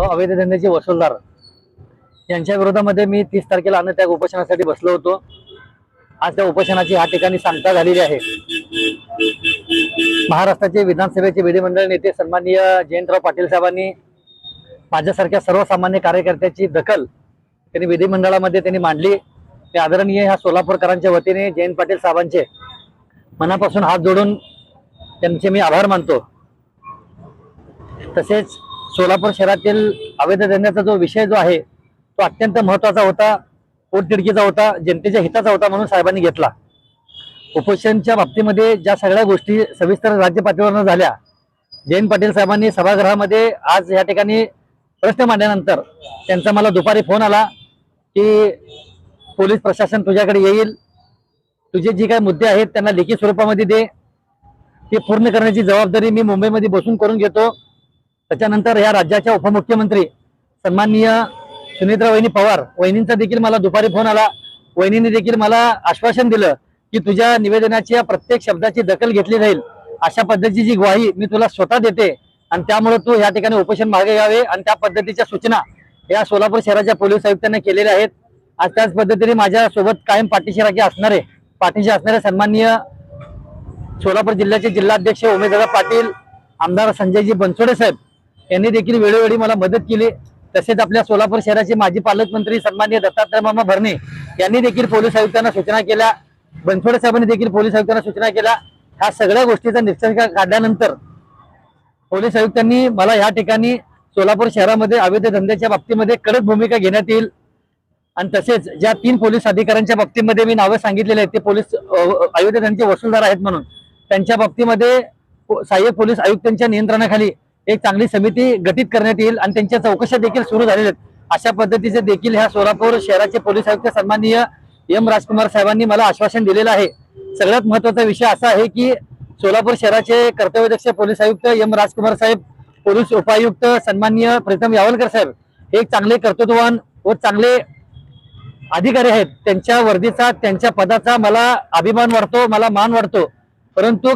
अवैध धंद्याचे वसूलदार यांच्या विरोधामध्ये मी 30 तारखेला अन्नत्याग उपोषणासाठी बसलो होतो। आज त्या उपोषणाची या ठिकाणी सांगता झालेली आहे। महाराष्ट्राचे विधानसभेचे विधिमंडळ नेते सन्माननीय जयंतराव पाटील साहेबांनी माझ्यासारख्या सर्वसामान्य कार्यकर्त्याची दखल त्यांनी विधिमंडळामध्ये त्यांनी मांडली। ते आदरणीय ह्या सोलापूरकरांच्या वतीने जयंत पाटील साहेबांचे मनापासून हात जोडून त्यांचे मी आभार मानतो। तसेच सोलापूर शहरातील अवैध धंद्याचा जो विषय जो आहे तो अत्यंत महत्त्वाचा होता, पोटतिडकीचा होता, जनतेच्या हिताचा होता म्हणून साहेबांनी घेतला। उपोषणच्या बाबतीमध्ये ज्या सगळ्या गोष्टी सविस्तर राज्य पातळीवर झाल्या, जयंत पाटील साहेबांनी सभागृहामध्ये आज या ठिकाणी प्रश्न मांडल्यानंतर त्यांचा मला दुपारी फोन आला की पोलीस प्रशासन तुझ्याकडे येईल, तुझे जे काही मुद्दे आहेत त्यांना लेखी स्वरूपामध्ये दे, ते पूर्ण करण्याची जबाबदारी मी मुंबईमध्ये बसून करून घेतो। त्याच्यानंतर या राज्याच्या उपमुख्यमंत्री सन्माननीय सुनेत्रा वहिनी पवार वहिनींचा देखील मला दुपारी फोन आला। वहिनींनी देखील मला आश्वासन दिलं की तुझ्या निवेदनाच्या प्रत्येक शब्दाची दखल घेतली जाईल, अशा पद्धतीची जी ग्वाही मी तुला स्वतः देते आणि त्यामुळे तू या ठिकाणी उपोषण मागे घ्यावे आणि त्या पद्धतीच्या सूचना या सोलापूर शहराच्या पोलीस आयुक्तांना केलेल्या आहेत। आज त्याच पद्धतीने माझ्या सोबत कायम पाठीशी असणारे सन्माननीय सोलापूर जिल्ह्याचे जिल्हाध्यक्ष उमेशदादा पाटील, आमदार संजयजी बनसोडे साहेब यांनी देखील वेळोवेळी मला मदत केली। तसेच आपल्या सोलापूर शहराचे माजी पालकमंत्री सन्माननीय दत्तात्रय मामा भरणे यांनी देखील पोलीस आयुक्तांना सूचना केल्या, बनसोडे साहेबांनी देखील पोलीस आयुक्तांना सूचना केल्या। ह्या सगळ्या गोष्टीचा निष्कर्ष काढल्यानंतर पोलीस आयुक्तांनी मला या ठिकाणी सोलापूर शहरामध्ये अवैध धंद्याच्या बाबतीमध्ये कडक भूमिका घेण्यात येईल आणि तसेच ज्या 3 पोलीस अधिकाऱ्यांच्या बाबतीमध्ये मी नावे सांगितलेले आहेत ते पोलीस अवैध धंद्याचे वसूलदार आहेत म्हणून, त्यांच्या बाबतीमध्ये सहाय्यक पोलीस आयुक्तांच्या नियंत्रणाखाली एक चांगली समिती गठीत करण्यात येईल आणि त्यांच्या चौकशा देखील सुरू झालेल्या आहेत। अशा पद्धतीचे देखील ह्या सोलापूर शहराचे पोलीस आयुक्त सन्माननीय एम राजकुमार साहेबांनी मला आश्वासन दिलेलं आहे। सगळ्यात महत्त्वाचा विषय असा आहे की सोलापूर शहराचे कर्तव्यदक्ष पोलीस आयुक्त एम राजकुमार साहेब, पोलीस उपायुक्त सन्माननीय प्रीतम यावलकर साहेब हे एक चांगले कर्तृत्ववान व चांगले अधिकारी आहेत। त्यांच्या वर्दीचा, त्यांच्या पदाचा मला अभिमान वाटतो, मला मान वाटतो, परंतु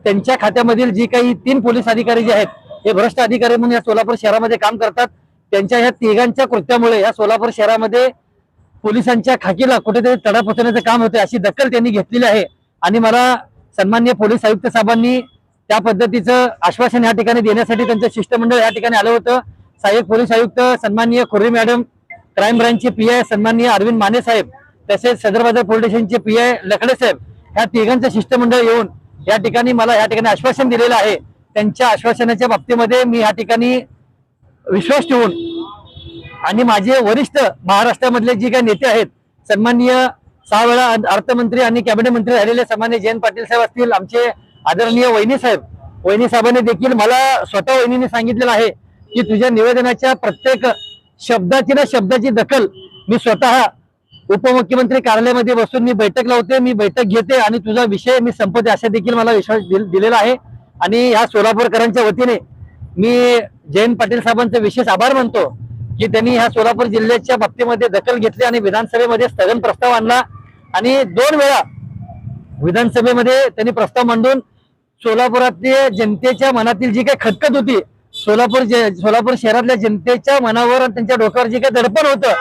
त्यांच्या खात्यामधील जी काही 3 पोलीस अधिकारी जे आहेत हे भ्रष्ट अधिकारी म्हणून या सोलापूर शहरामध्ये काम करतात। त्यांच्या ह्या तिघांच्या कृत्यामुळे या सोलापूर शहरामध्ये पोलिसांच्या खाकीला कुठेतरी तडा पोचवण्याचं काम होते, अशी दखल त्यांनी घेतलेली आहे आणि मला सन्माननीय पोलीस आयुक्त साहेबांनी त्या पद्धतीचं आश्वासन या ठिकाणी देण्यासाठी त्यांचं शिष्टमंडळ या ठिकाणी आलं होतं। सहाय्यक पोलीस आयुक्त सन्माननीय खुर्री मॅडम, क्राईम ब्रांचचे PI सन्माननीय अरविंद माने साहेब, तसेच सदर बाजार पोलीस स्टेशनचे PI लकडे साहेब, ह्या तिघांचं शिष्टमंडळ येऊन या ठिकाणी मला या ठिकाणी आश्वासन दिलेलं आहे। त्यांच्या आश्वासनाच्या बाबतीमध्ये मी या ठिकाणी विश्वास ठेवून आणि माझे वरिष्ठ महाराष्ट्रामधले जे काही नेते आहेत, सन्माननीय 6 वेळा अर्थमंत्री आणि कॅबिनेट मंत्री झालेले सन्माननीय जयंत पाटील साहेब असतील, आमचे आदरणीय वहिनी साहेबांनी देखील मला स्वतः वहिनीने सांगितलेलं आहे की तुझ्या निवेदनाच्या प्रत्येक शब्दाची दखल मी स्वतः उपमुख्यमंत्री कार्यालयामध्ये बसून मी बैठक लावते, मी बैठक घेते आणि तुझा विषय मी संपवते, असा देखील मला विश्वास दिलेला आहे। आणि ह्या सोलापूरकरांच्या वतीने मी जयंत पाटील साहेबांचे विशेष आभार मानतो की त्यांनी ह्या सोलापूर जिल्ह्याच्या बाबतीमध्ये दखल घेतली आणि विधानसभेमध्ये स्थगन प्रस्ताव आणला आणि 2 वेळा विधानसभेमध्ये त्यांनी प्रस्ताव मांडून सोलापुरातल्या जनतेच्या मनातील जी काही खटखट होती, सोलापूर शहरातल्या जनतेच्या मनावर आणि त्यांच्या डोक्यावर जे काही दडपण होतं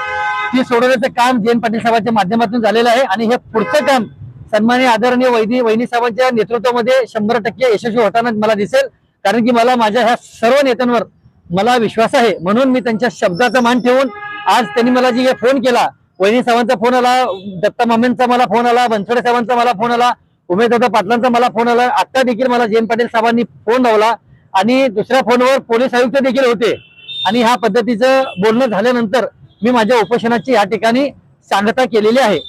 ती सोडवण्याचं काम जयंत पाटील साहेबांच्या माध्यमातून झालेलं आहे आणि हे पुढचं काम सन्माननीय आदरणीय वहिनी साहेबांच्या नेतृत्वामध्ये 100% यशस्वी होताना मला दिसेल, कारण की मला माझ्या ह्या सर्व नेत्यांवर मला विश्वास आहे। म्हणून मी त्यांच्या शब्दाचा मान ठेवून आज त्यांनी मला जे फोन केला, वहिनी साहेबांचा फोन आला, दत्ता मामेंचा मला फोन आला, बनसोडे साहेबांचा मला फोन आला, उमेशदादा पाटलांचा मला फोन आला, आता देखील मला जयंत पाटील साहेबांनी फोन लावला आणि दुसऱ्या फोनवर पोलीस आयुक्त देखील होते आणि ह्या पद्धतीचं बोलणं झाल्यानंतर मी माझ्या उपोषणाची या ठिकाणी सांगता केलेली आहे।